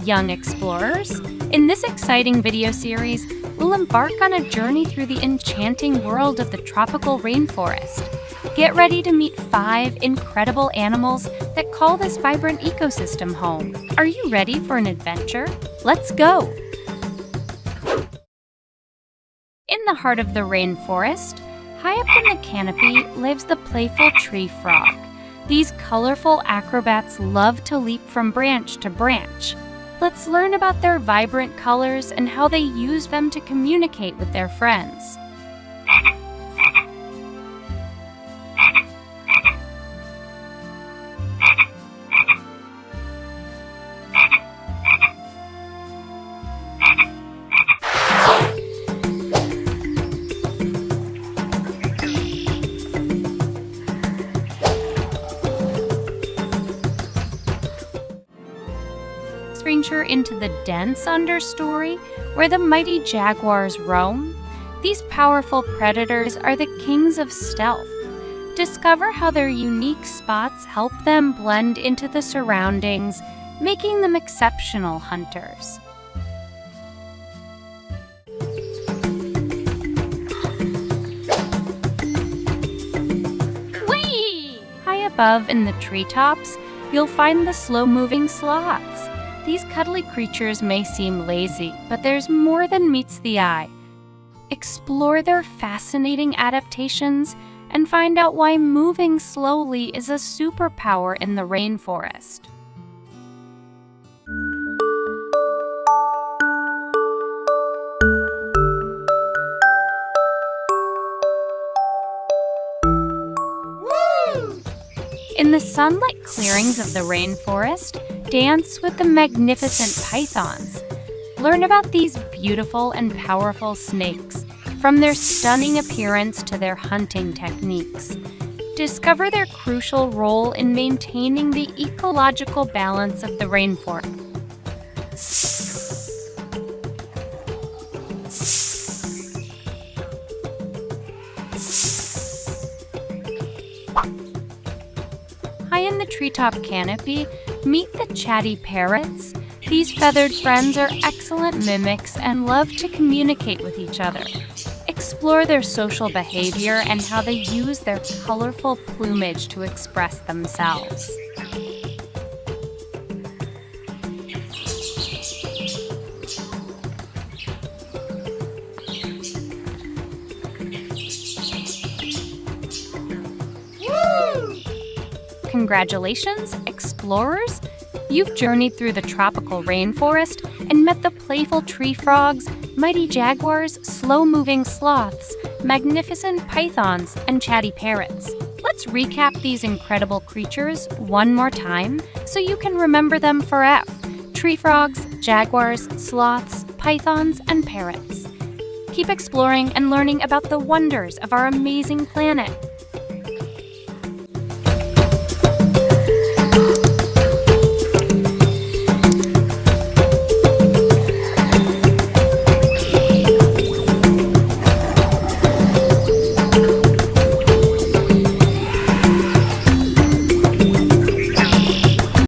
young explorers. In this exciting video series, we'll embark on a journey through the enchanting world of the tropical rainforest. Get ready to meet 5 incredible animals that call this vibrant ecosystem home. Are you ready for an adventure? Let's go! In the heart of the rainforest, high up in the canopy lives the playful tree frog. These colorful acrobats love to leap from branch to branch. Let's learn about their vibrant colors and how they use them to communicate with their friends. Venture into the dense understory where the mighty jaguars roam. These powerful predators are the kings of stealth. Discover how their unique spots help them blend into the surroundings, making them exceptional hunters. Whee! High above in the treetops, you'll find the slow-moving sloths. These cuddly creatures may seem lazy, but there's more than meets the eye. Explore their fascinating adaptations and find out why moving slowly is a superpower in the rainforest. In the sunlit clearings of the rainforest, dance with the magnificent pythons. Learn about these beautiful and powerful snakes, from their stunning appearance to their hunting techniques. Discover their crucial role in maintaining the ecological balance of the rainforest. High in the treetop canopy, meet the chatty parrots. These feathered friends are excellent mimics and love to communicate with each other. Explore their social behavior and how they use their colorful plumage to express themselves. Congratulations, explorers! You've journeyed through the tropical rainforest and met the playful tree frogs, mighty jaguars, slow-moving sloths, magnificent pythons, and chatty parrots. Let's recap these incredible creatures one more time so you can remember them forever. Tree frogs, jaguars, sloths, pythons, and parrots. Keep exploring and learning about the wonders of our amazing planet.